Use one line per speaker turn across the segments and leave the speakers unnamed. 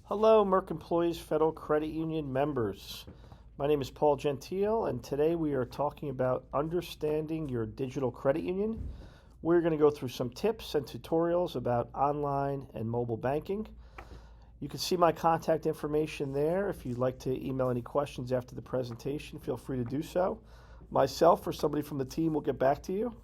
Hello, Merck Employees Federal Credit Union members. My name is Paul Gentile, and today we are talking about understanding your digital credit union. We're going to go through some tips and tutorials about online and mobile banking. You can see my contact information there. If you'd like to email any questions after the presentation, feel free to do so. Myself or somebody from the team will get back to you.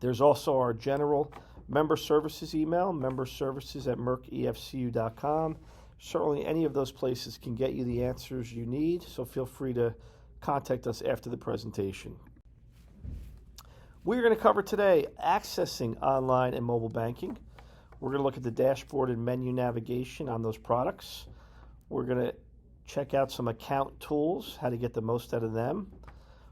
There's also our general member services email, memberservices@merckefcu.com. Certainly any of those places can get you the answers you need, so feel free to contact us after the presentation. We're going to cover today accessing online and mobile banking. We're going to look at the dashboard and menu navigation on those products. We're going to check out some account tools, how to get the most out of them.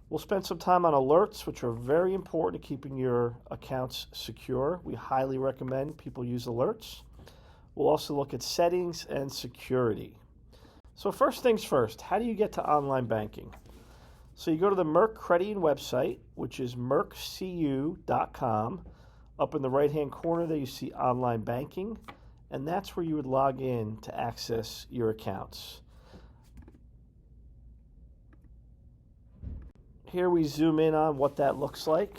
We'll spend some time on alerts, which are very important to keeping your accounts secure. We highly recommend people use alerts. We'll also look at settings and security. So first things first, how do you get to online banking? So you go to the Merck Credit Union website, which is merckcu.com. Up in the right-hand corner there you see online banking, and that's where you would log in to access your accounts. Here we zoom in on what that looks like.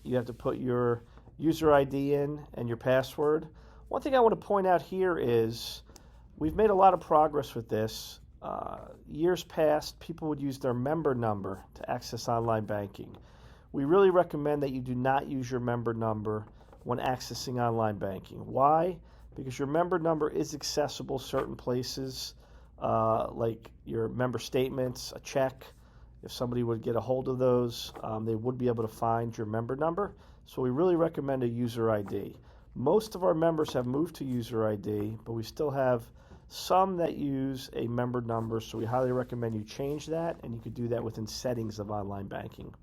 You have to put your user ID in and your password. One thing I want to point out here is we've made a lot of progress with this. Years past, people would use their member number to access online banking. We really recommend that you do not use your member number when accessing online banking. Why? Because your member number is accessible certain places, like your member statements, a check. If somebody would get a hold of those, they would be able to find your member number. So we really recommend a user ID. Most of our members have moved to user ID, but we still have some that use a member number, so we highly recommend you change that, and you could do that within settings of online banking.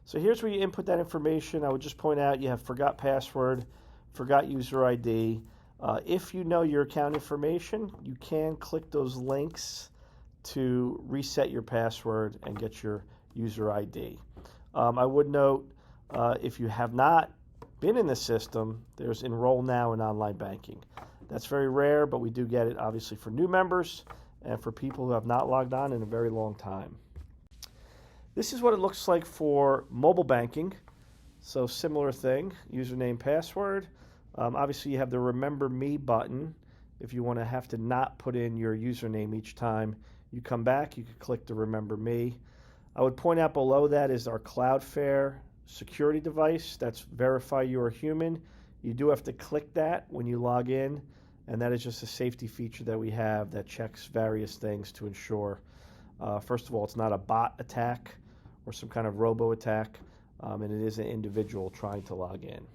So here's where you input that information. I would just point out you have forgot password, forgot user ID. If you know your account information, you can click those links to reset your password and get your user ID. I would note, if you have not been in the system, there's Enroll Now in online banking. That's very rare, but we do get it obviously for new members and for people who have not logged on in a very long time. This is what it looks like for mobile banking. So similar thing, username, password. Obviously you have the Remember Me button. If you want to have to not put in your username each time you come back, you can click to Remember Me. I would point out below that is our Cloudflare security device. That's Verify You're a Human. You do have to click that when you log in, and that is just a safety feature that we have that checks various things to ensure, first of all, it's not a bot attack or some kind of robo attack, and it is an individual trying to log in.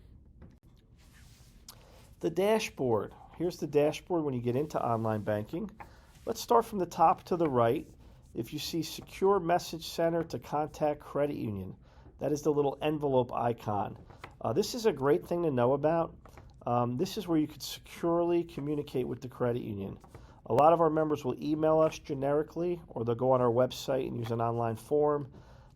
The dashboard. Here's the dashboard when you get into online banking. Let's start from the top to the right. If you see Secure Message Center to Contact Credit Union, that is the little envelope icon. This is a great thing to know about. This is where you could securely communicate with the credit union. A lot of our members will email us generically, or they'll go on our website and use an online form.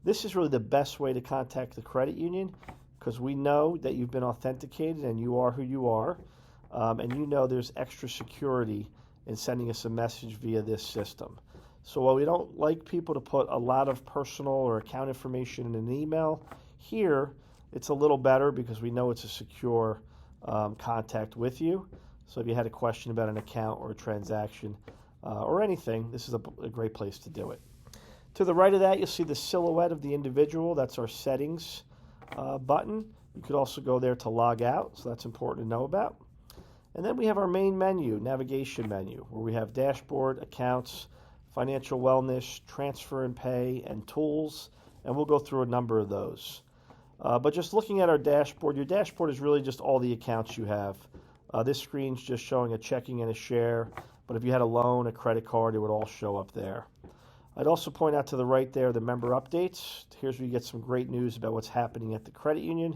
This is really the best way to contact the credit union because we know that you've been authenticated and you are who you are, and you know there's extra security in sending us a message via this system. So while we don't like people to put a lot of personal or account information in an email, here it's a little better because we know it's a secure contact with you. So if you had a question about an account or a transaction or anything, this is a great place to do it. To the right of that, you'll see the silhouette of the individual. That's our settings button. You could also go there to log out, so that's important to know about. And then we have our main menu, navigation menu, where we have dashboard, accounts, financial wellness, transfer and pay, and tools, and we'll go through a number of those. But just looking at our dashboard, your dashboard is really just all the accounts you have. This screen's just showing a checking and a share, but if you had a loan, a credit card, it would all show up there. I'd also point out to the right there the member updates. Here's where you get some great news about what's happening at the credit union.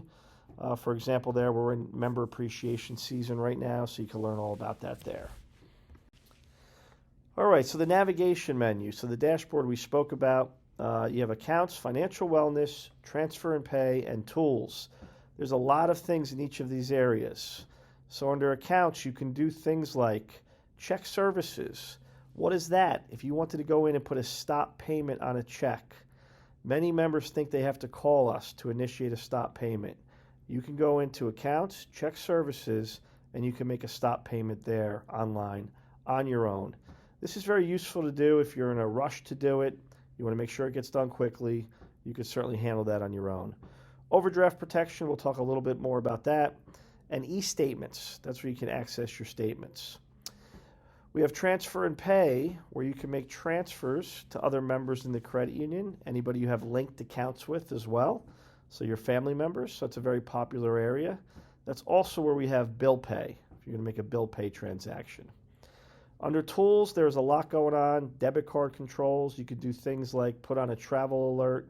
For example, there we're in member appreciation season right now, so you can learn all about that there. All right, so the navigation menu. So the dashboard we spoke about, you have accounts, financial wellness, transfer and pay, and tools. There's a lot of things in each of these areas. So under accounts, you can do things like Check services. What is that? If you wanted to go in and put a stop payment on a check, many members think they have to call us to initiate a stop payment. You can go into accounts, check services, and you can make a stop payment there online on your own. This is very useful to do if you're in a rush to do it. You want to make sure it gets done quickly. You can certainly handle that on your own. Overdraft protection, we'll talk a little bit more about that. And e-statements, that's where you can access your statements. We have transfer and pay, where you can make transfers to other members in the credit union, anybody you have linked accounts with as well, so your family members. So it's a very popular area. That's also where we have bill pay, if you're going to make a bill pay transaction. Under tools, there's a lot going on. Debit card controls. You could do things like put on a travel alert.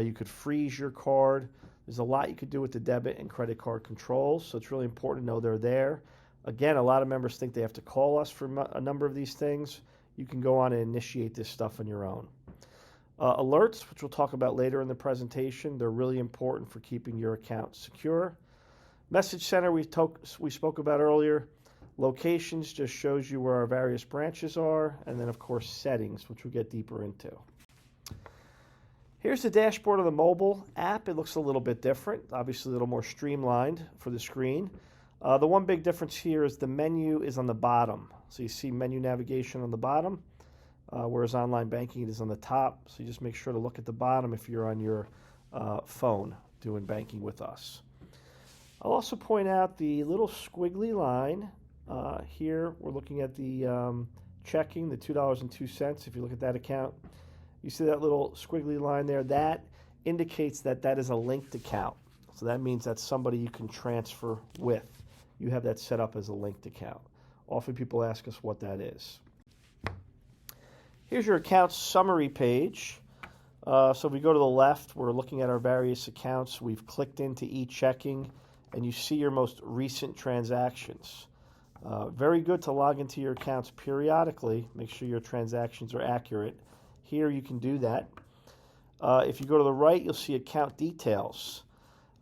You could freeze your card. There's a lot you could do with the debit and credit card controls, so it's really important to know they're there. Again, a lot of members think they have to call us for a number of these things. You can go on and initiate this stuff on your own. Alerts, which we'll talk about later in the presentation, they're really important for keeping your account secure. Message Center, we spoke about earlier. Locations just shows you where our various branches are, and then, of course, settings, which we'll get deeper into. Here's the dashboard of the mobile app. It looks a little bit different, obviously a little more streamlined for the screen. The one big difference here is the menu is on the bottom. So you see menu navigation on the bottom, whereas online banking is on the top. So you just make sure to look at the bottom if you're on your phone doing banking with us. I'll also point out the little squiggly line. Here we're looking at the checking, the $2.02. If you look at that account, you see that little squiggly line there. That indicates that that is a linked account. So that means that's somebody you can transfer with. You have that set up as a linked account. Often people ask us what that is. Here's your account summary page. So if we go to the left, we're looking at our various accounts. We've clicked into e-checking, and you see your most recent transactions. Very good to log into your accounts periodically. Make sure your transactions are accurate. Here you can do that. If you go to the right, you'll see account details.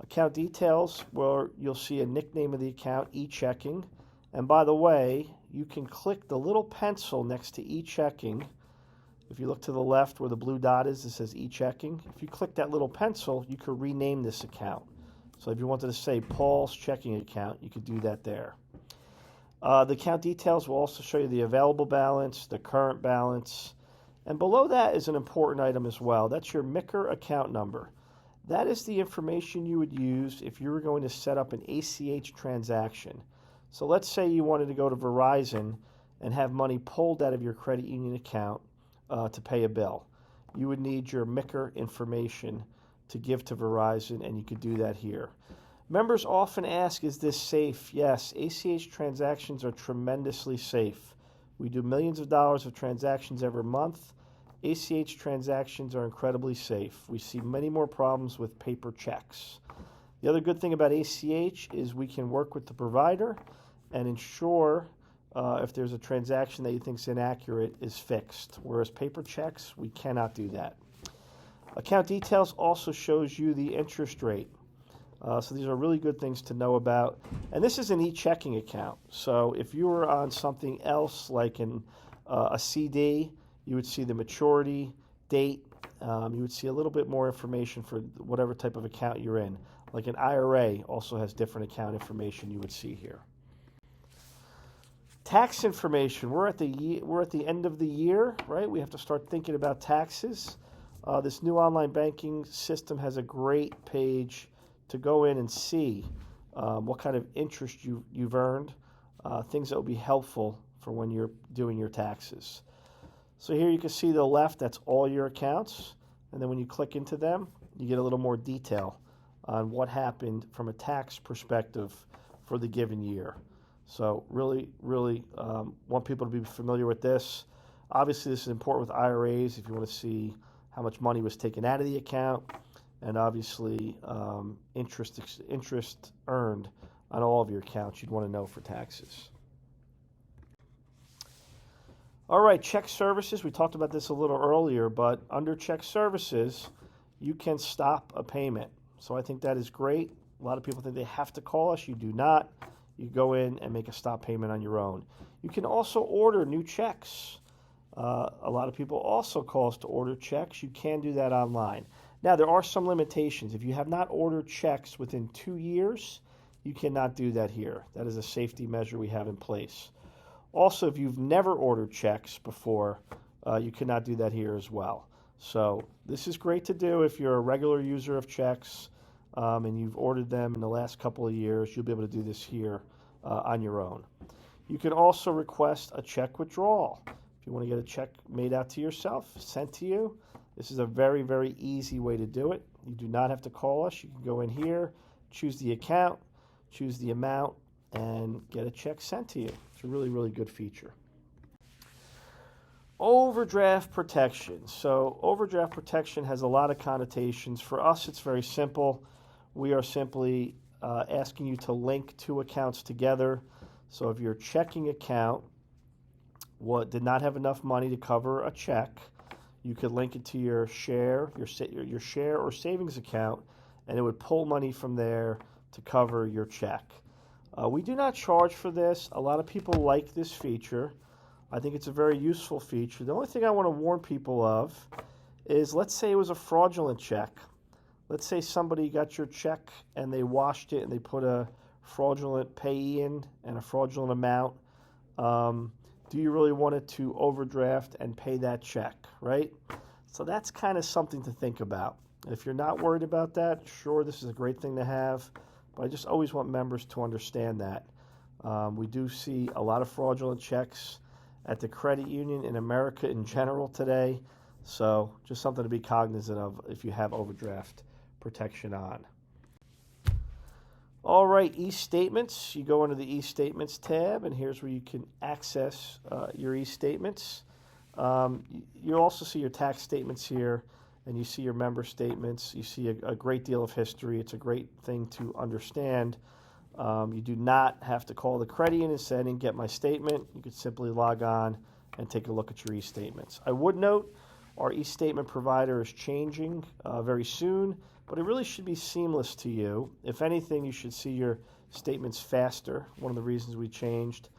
Account details, where you'll see a nickname of the account, e-checking. And by the way, you can click the little pencil next to e-checking. If you look to the left where the blue dot is, it says e-checking. If you click that little pencil, you could rename this account. So if you wanted to say Paul's checking account, you could do that there. The account details will also show you the available balance, the current balance, and below that is an important item as well. That's your MICR account number. That is the information you would use if you were going to set up an ACH transaction. So let's say you wanted to go to Verizon and have money pulled out of your credit union account to pay a bill. You would need your MICR information to give to Verizon, and you could do that here. Members often ask, is this safe? Yes, ACH transactions are tremendously safe. We do millions of dollars of transactions every month. ACH transactions are incredibly safe. We see many more problems with paper checks. The other good thing about ACH is we can work with the provider and ensure if there's a transaction that you think is inaccurate is fixed, whereas paper checks, we cannot do that. Account details also shows you the interest rate. So these are really good things to know about. And this is an e-checking account. So if you were on something else like a CD, you would see the maturity date. You would see a little bit more information for whatever type of account you're in. Like an IRA also has different account information you would see here. Tax information. We're at the end of the year, right? We have to start thinking about taxes. This new online banking system has a great page to go in and see what kind of interest you've earned, things that will be helpful for when you're doing your taxes. So here you can see the left, that's all your accounts. And then when you click into them, you get a little more detail on what happened from a tax perspective for the given year. So really want people to be familiar with this. Obviously, this is important with IRAs if you want to see how much money was taken out of the account, and obviously interest earned on all of your accounts you'd want to know for taxes. All right, check services. We talked about this a little earlier, but under check services, you can stop a payment. So I think that is great. A lot of people think they have to call us. You do not. You go in and make a stop payment on your own. You can also order new checks. A lot of people also call us to order checks. You can do that online. Now, there are some limitations. If you have not ordered checks within 2 years, you cannot do that here. That is a safety measure we have in place. Also, if you've never ordered checks before, you cannot do that here as well. So this is great to do if you're a regular user of checks and you've ordered them in the last couple of years. You'll be able to do this here on your own. You can also request a check withdrawal. If you want to get a check made out to yourself, sent to you, this is a very, very easy way to do it. You do not have to call us. You can go in here, choose the account, choose the amount, and get a check sent to you. It's a really, really good feature. Overdraft protection. So overdraft protection has a lot of connotations. For us, it's very simple. We are simply asking you to link two accounts together. So if your checking account did not have enough money to cover a check, you could link it to your share or savings account, and it would pull money from there to cover your check. We do not charge for this. A lot of people like this feature. I think it's a very useful feature. The only thing I want to warn people of is, let's say it was a fraudulent check. Let's say somebody got your check and they washed it and they put a fraudulent payee in and a fraudulent amount. Do you really want it to overdraft and pay that check, right? So that's kind of something to think about. If you're not worried about that, sure, this is a great thing to have, but I just always want members to understand that. We do see a lot of fraudulent checks at the credit union in America in general today, so just something to be cognizant of if you have overdraft protection on. All right, e-statements. You go under the e-statements tab, and here's where you can access your e-statements. You'll also see your tax statements here, and you see your member statements. You see a great deal of history. It's a great thing to understand. You do not have to call the credit union and say, I didn't get my statement. You could simply log on and take a look at your e-statements. I would note our e-statement provider is changing very soon, but it really should be seamless to you. If anything, you should see your statements faster. One of the reasons we changed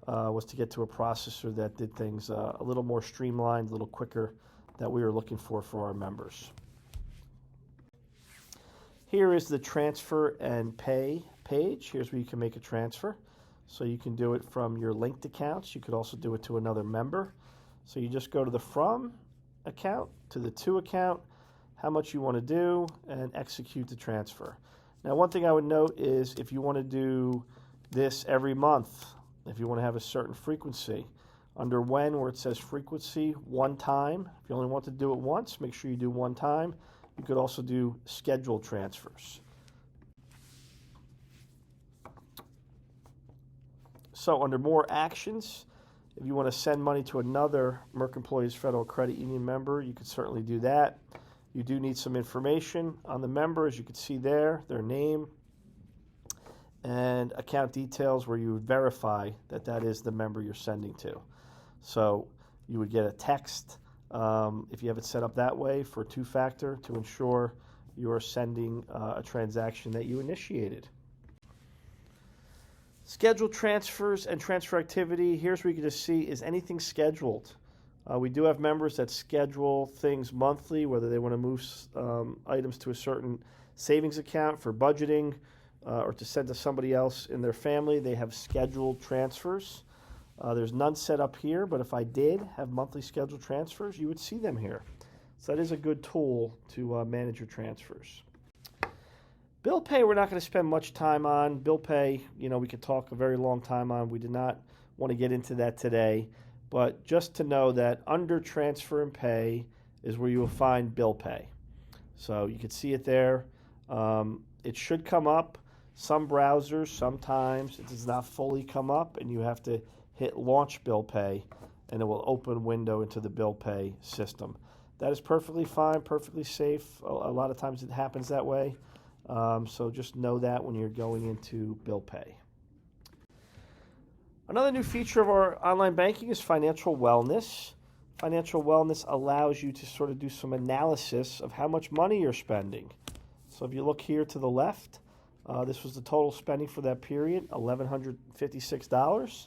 was to get to a processor that did things a little more streamlined, a little quicker, that we were looking for our members. Here is the transfer and pay page. Here's where you can make a transfer. So you can do it from your linked accounts. You could also do it to another member. So you just go to the from account to the to account, how much you want to do, and execute the transfer. Now, one thing I would note is if you want to do this every month, if you want to have a certain frequency, under when, where it says frequency, one time, if you only want to do it once, make sure you do one time. You could also do scheduled transfers. So under more actions, if you want to send money to another Merck Employees Federal Credit Union member, you could certainly do that. You do need some information on the member, as you can see there, their name and account details, where you would verify that that is the member you're sending to. So you would get a text if you have it set up that way for two-factor to ensure you're sending a transaction that you initiated. Scheduled transfers and transfer activity. Here's where you can just see, is anything scheduled? We do have members that schedule things monthly, whether they want to move items to a certain savings account for budgeting or to send to somebody else in their family. They have scheduled transfers. There's none set up here, but if I did have monthly scheduled transfers, you would see them here. So that is a good tool to manage your transfers. Bill pay, we're not going to spend much time on. Bill pay, we could talk a very long time on. We did not want to get into that today. But just to know that under transfer and pay is where you will find bill pay. So you can see it there. It should come up. Some browsers, sometimes it does not fully come up, and you have to hit launch bill pay, and it will open a window into the bill pay system. That is perfectly fine, perfectly safe. A lot of times it happens that way. So just know that when you're going into bill pay. Another new feature of our online banking is financial wellness. Financial wellness allows you to sort of do some analysis of how much money you're spending. So if you look here to the left, This was the total spending for that period, $1,156.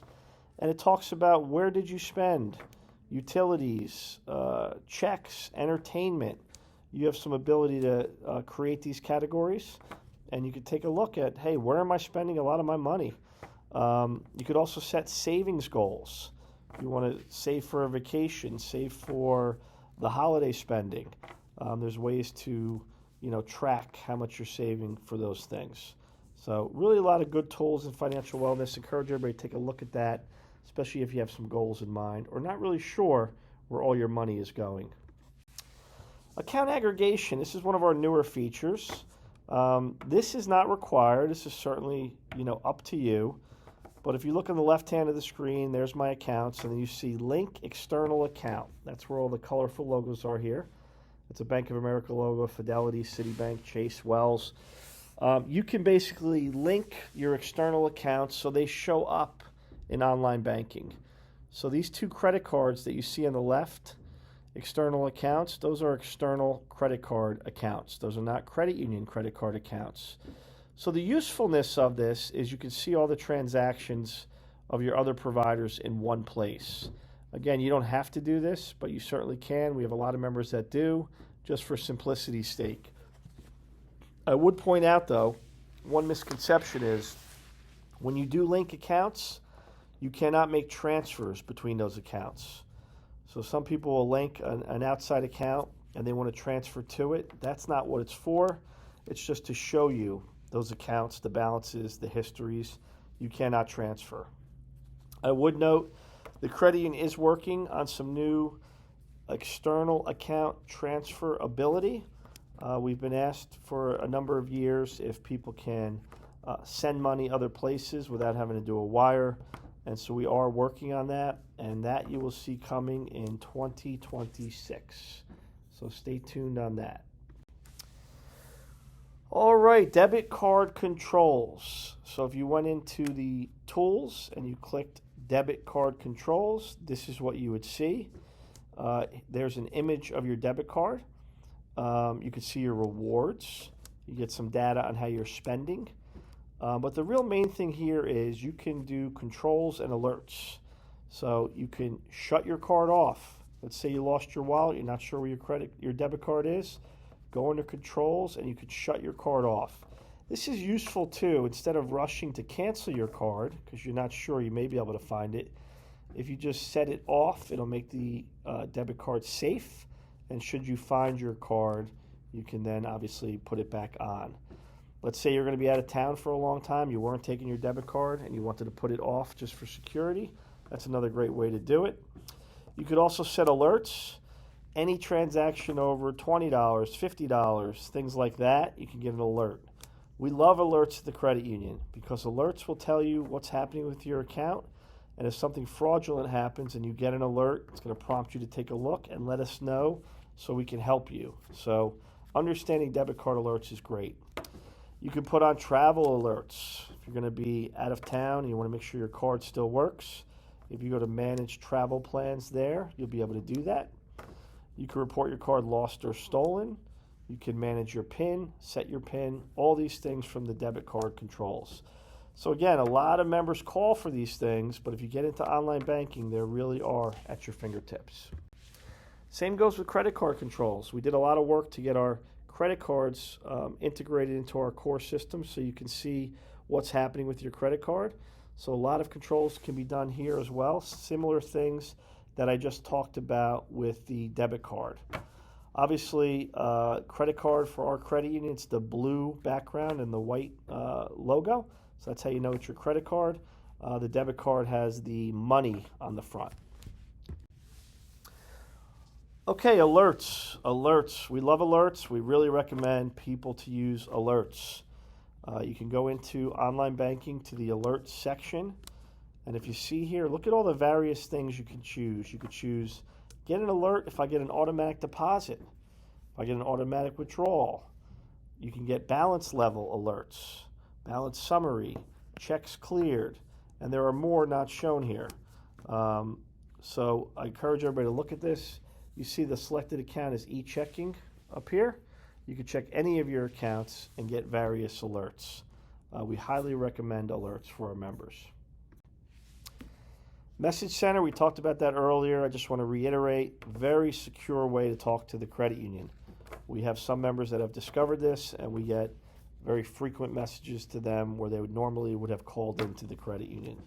And it talks about where did you spend, utilities, checks, entertainment. You have some ability to create these categories, and you could take a look at, hey, where am I spending a lot of my money? You could also set savings goals. You want to save for a vacation, save for the holiday spending. There's ways to, track how much you're saving for those things. So really a lot of good tools in financial wellness. Encourage everybody to take a look at that, especially if you have some goals in mind or not really sure where all your money is going. Account aggregation. This is one of our newer features. This is not required. This is certainly, up to you. But if you look on the left hand of the screen, there's my accounts, and then you see link external account. That's where all the colorful logos are here. It's a Bank of America logo, Fidelity, Citibank, Chase, Wells. You can basically link your external accounts so they show up in online banking. So these two credit cards that you see on the left, external accounts, those are external credit card accounts. Those are not credit union credit card accounts. So the usefulness of this is you can see all the transactions of your other providers in one place. Again, you don't have to do this, but you certainly can. We have a lot of members that do, just for simplicity's sake. I would point out, though, one misconception is when you do link accounts, you cannot make transfers between those accounts. So some people will link an outside account and they want to transfer to it. That's not what it's for. It's just to show you those accounts, the balances, the histories. You cannot transfer. I would note the credit union is working on some new external account transfer ability. We've been asked for a number of years if people can send money other places without having to do a wire. And so we are working on that, and that you will see coming in 2026. So stay tuned on that. All right, debit card controls. So if you went into the tools and you clicked debit card controls, this is what you would see. There's an image of your debit card. You can see your rewards. You get some data on how you're spending. But the real main thing here is you can do controls and alerts. So you can shut your card off. Let's say you lost your wallet, you're not sure where your debit card is. Go into controls and you could shut your card off. This is useful too. Instead of rushing to cancel your card because you're not sure you may be able to find it, if you just set it off, it'll make the debit card safe. And should you find your card, you can then obviously put it back on. Let's say you're going to be out of town for a long time, you weren't taking your debit card and you wanted to put it off just for security. That's another great way to do it. You could also set alerts. Any transaction over $20, $50, things like that, you can get an alert. We love alerts at the credit union because alerts will tell you what's happening with your account. And if something fraudulent happens and you get an alert, it's going to prompt you to take a look and let us know so we can help you. So understanding debit card alerts is great. You can put on travel alerts. If you're going to be out of town and you want to make sure your card still works, if you go to manage travel plans there, you'll be able to do that. You can report your card lost or stolen. You can manage your PIN, set your PIN, all these things from the debit card controls. So again, a lot of members call for these things, but if you get into online banking, they really are at your fingertips. Same goes with credit card controls. We did a lot of work to get our credit cards integrated into our core system so you can see what's happening with your credit card. So a lot of controls can be done here as well. Similar things that I just talked about with the debit card. Obviously, credit card for our credit union, it's the blue background and the white logo. So that's how you know it's your credit card. The debit card has the money on the front. Okay, alerts. Alerts. We love alerts. We really recommend people to use alerts. You can go into online banking to the alerts section. And if you see here, look at all the various things you can choose. You could choose get an alert if I get an automatic deposit, if I get an automatic withdrawal. You can get balance level alerts, balance summary, checks cleared, and there are more not shown here. So I encourage everybody to look at this. You see the selected account is e-checking up here. You can check any of your accounts and get various alerts. We highly recommend alerts for our members. Message Center, we talked about that earlier. I just want to reiterate, very secure way to talk to the credit union. We have some members that have discovered this, and we get very frequent messages to them where they would have called into the credit union.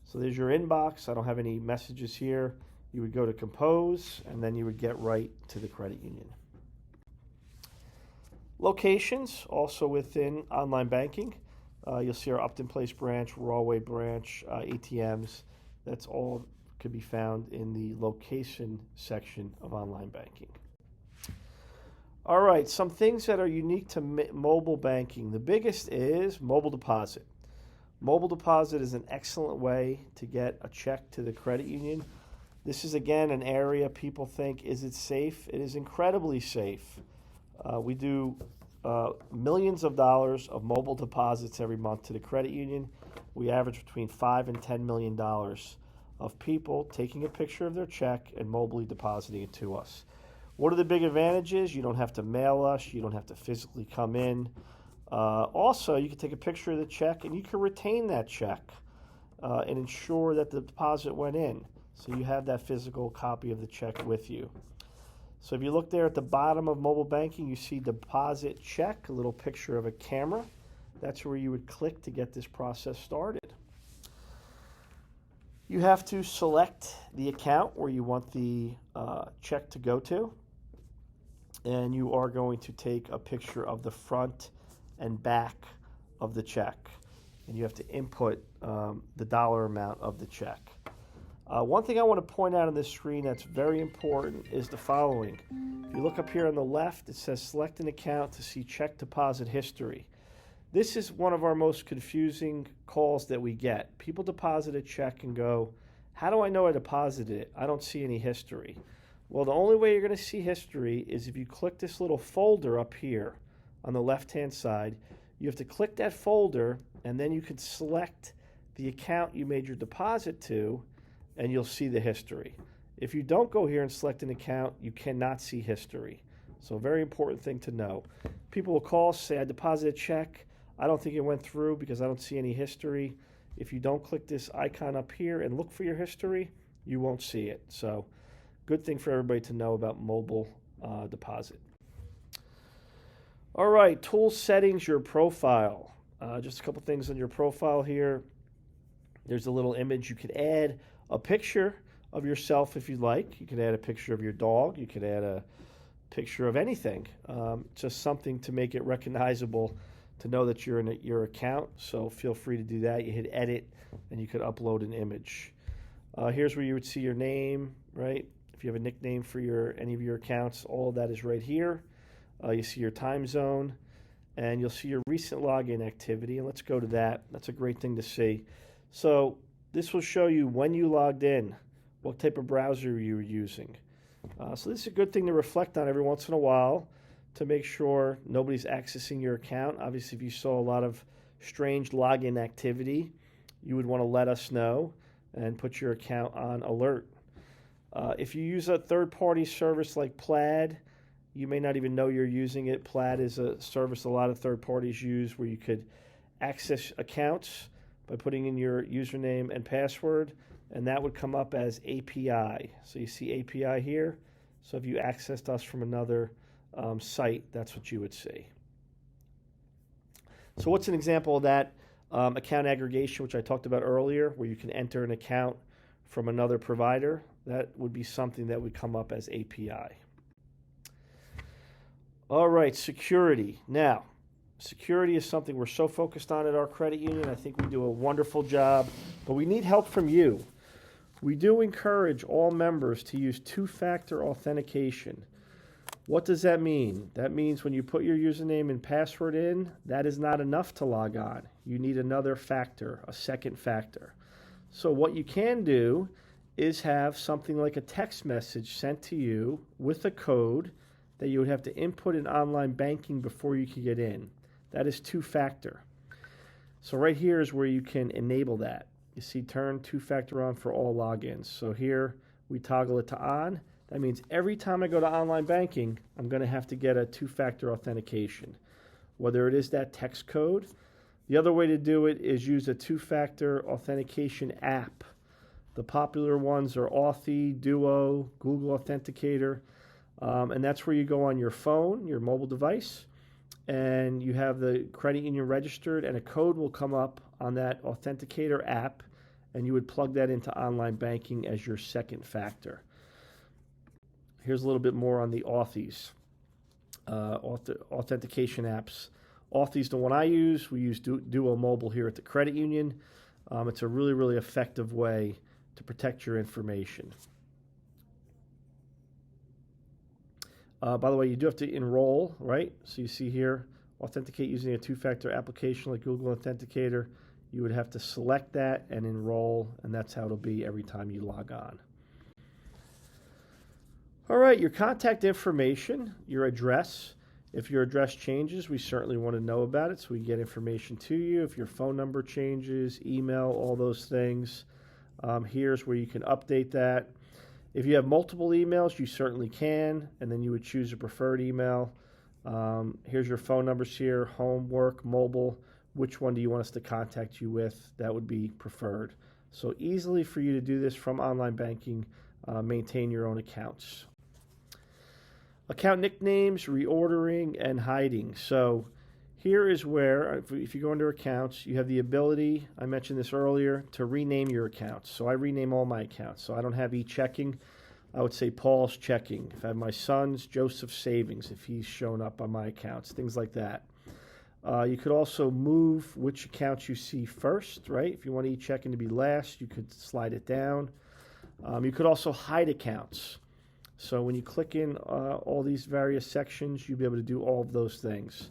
So there's your inbox. I don't have any messages here. You would go to Compose, and then you would get right to the credit union. Locations, also within online banking. You'll see our Upton Place branch, Rawway branch, ATMs. That's all could be found in the location section of online banking. All right, some things that are unique to mobile banking. The biggest is mobile deposit. Mobile deposit is an excellent way to get a check to the credit union. This is, again, an area people think, is it safe? It is incredibly safe. We do millions of dollars of mobile deposits every month to the credit union. We average between $5 and $10 million of people taking a picture of their check and mobily depositing it to us. What are the big advantages? You don't have to mail us. You don't have to physically come in. Also, you can take a picture of the check and you can retain that check and ensure that the deposit went in. So you have that physical copy of the check with you. So if you look there at the bottom of mobile banking, you see deposit check, a little picture of a camera. That's where you would click to get this process started. You have to select the account where you want the check to go to. And you are going to take a picture of the front and back of the check. And you have to input the dollar amount of the check. One thing I want to point out on this screen that's very important is the following. If you look up here on the left, it says select an account to see check deposit history. This is one of our most confusing calls that we get. People deposit a check and go, how do I know I deposited it? I don't see any history. Well, the only way you're going to see history is if you click this little folder up here on the left-hand side. You have to click that folder, and then you can select the account you made your deposit to, and you'll see the history. If you don't go here and select an account, you cannot see history. So a very important thing to know. People will call, say, I deposited a check. I don't think it went through because I don't see any history. If you don't click this icon up here and look for your history, you won't see it. So good thing for everybody to know about mobile deposit. All right, tool settings, your profile. Just a couple things on your profile here. There's a little image. You could add a picture of yourself if you'd like. You could add a picture of your dog. You could add a picture of anything. Just something to make it recognizable to know that you're in your account. So feel free to do that. You hit edit and you could upload an image. Here's where you would see your name, right? If you have a nickname for any of your accounts, all of that is right here. You see your time zone, and you'll see your recent login activity. And let's go to that. That's a great thing to see. So this will show you when you logged in, what type of browser you were using. So this is a good thing to reflect on every once in a while to make sure nobody's accessing your account. Obviously, if you saw a lot of strange login activity, you would want to let us know and put your account on alert. If you use a third-party service like Plaid, you may not even know you're using it. Plaid is a service a lot of third parties use where you could access accounts by putting in your username and password, and that would come up as API. So you see API here. So if you accessed us from another site, that's what you would see. So what's an example of that? Account aggregation, which I talked about earlier, where you can enter an account from another provider. That would be something that would come up as API. All right, security. Now, security is something we're so focused on at our credit union. I think we do a wonderful job, but we need help from you. We do encourage all members to use two-factor authentication. What does that mean? That means when you put your username and password in, that is not enough to log on. You need another factor, a second factor. So what you can do is have something like a text message sent to you with a code that you would have to input in online banking before you can get in. That is two-factor. So right here is where you can enable that. You see turn two-factor on for all logins. So here we toggle it to on. That means every time I go to online banking, I'm going to have to get a two-factor authentication. Whether it is that text code, The other way to do it is use a two-factor authentication app. The popular ones are Authy, Duo, Google Authenticator, and that's where you go on your phone, your mobile device, and you have the credit union registered, and a code will come up on that Authenticator app, and you would plug that into online banking as your second factor. Here's a little bit more on the Authys, authentication apps. Authy's the one I use. We use Duo Mobile here at the credit union. It's a really, really effective way to protect your information. By the way, you do have to enroll, right? So you see here, authenticate using a two-factor application like Google Authenticator. You would have to select that and enroll, and that's how it'll be every time you log on. All right, your contact information, your address. If your address changes, we certainly want to know about it so we can get information to you. If your phone number changes, email, all those things, here's where you can update that. If you have multiple emails, you certainly can, and then you would choose a preferred email. Here's your phone numbers here, home, work, mobile. Which one do you want us to contact you with? That would be preferred. So easily for you to do this from online banking, maintain your own accounts. Account nicknames, reordering, and hiding. So here is where, if you go under accounts, you have the ability, I mentioned this earlier, to rename your accounts. So I rename all my accounts. So I don't have e-checking. I would say Paul's Checking. If I have my son's, Joseph Savings, if he's shown up on my accounts, things like that. You could also move which accounts you see first, right? If you want e-checking to be last, you could slide it down. You could also hide accounts. So when you click in all these various sections, you'll be able to do all of those things.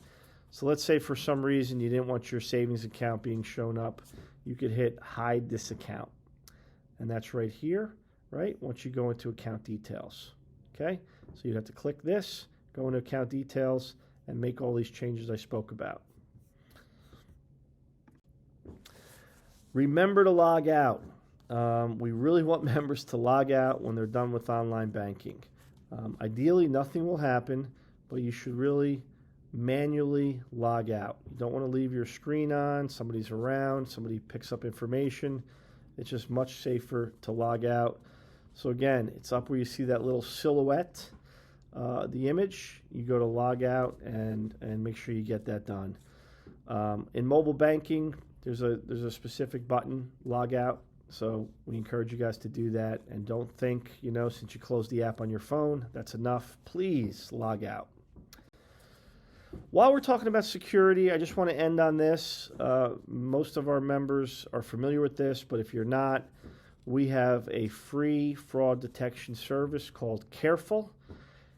So let's say for some reason you didn't want your savings account being shown up. You could hit hide this account. And that's right here, right? Once you go into account details. Okay? So you'd have to click this, go into account details, and make all these changes I spoke about. Remember to log out. We really want members to log out when they're done with online banking. Ideally, nothing will happen, but you should really manually log out. You don't want to leave your screen on, somebody's around, somebody picks up information. It's just much safer to log out. So again, it's up where you see that little silhouette, the image. You go to log out and make sure you get that done. In mobile banking, there's a specific button, log out. So we encourage you guys to do that, and don't think, since you closed the app on your phone, that's enough. Please log out. While we're talking about security, I just want to end on this. Most of our members are familiar with this, but if you're not, we have a free fraud detection service called Careful.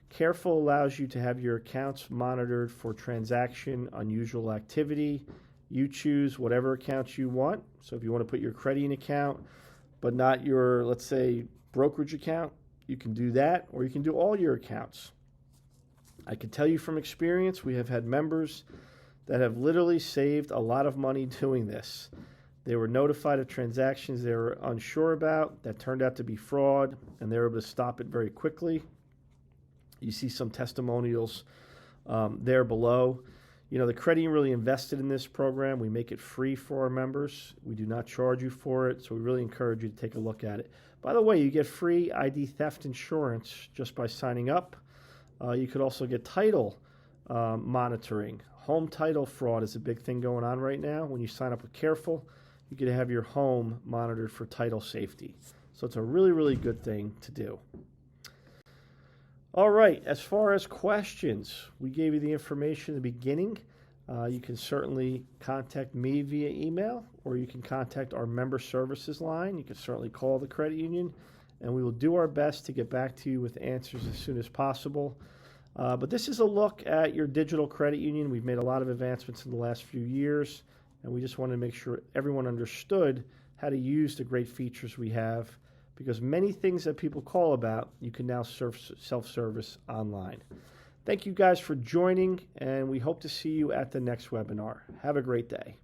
Careful allows you to have your accounts monitored for transaction unusual activity. You choose whatever accounts you want. So if you want to put your credit account, but not your, let's say, brokerage account, you can do that, or you can do all your accounts. I can tell you from experience, we have had members that have literally saved a lot of money doing this. They were notified of transactions they were unsure about that turned out to be fraud, and they were able to stop it very quickly. You see some testimonials there below. The credit union really invested in this program. We make it free for our members. We do not charge you for it, so we really encourage you to take a look at it. By the way, you get free ID theft insurance just by signing up. You could also get title monitoring. Home title fraud is a big thing going on right now. When you sign up with Careful, you can have your home monitored for title safety. So it's a really, really good thing to do. All right, as far as questions, we gave you the information in the beginning. You can certainly contact me via email, or you can contact our member services line. You can certainly call the credit union, and we will do our best to get back to you with answers as soon as possible. But this is a look at your digital credit union. We've made a lot of advancements in the last few years, and we just wanted to make sure everyone understood how to use the great features we have, because many things that people call about, you can now self-service online. Thank you guys for joining, and we hope to see you at the next webinar. Have a great day.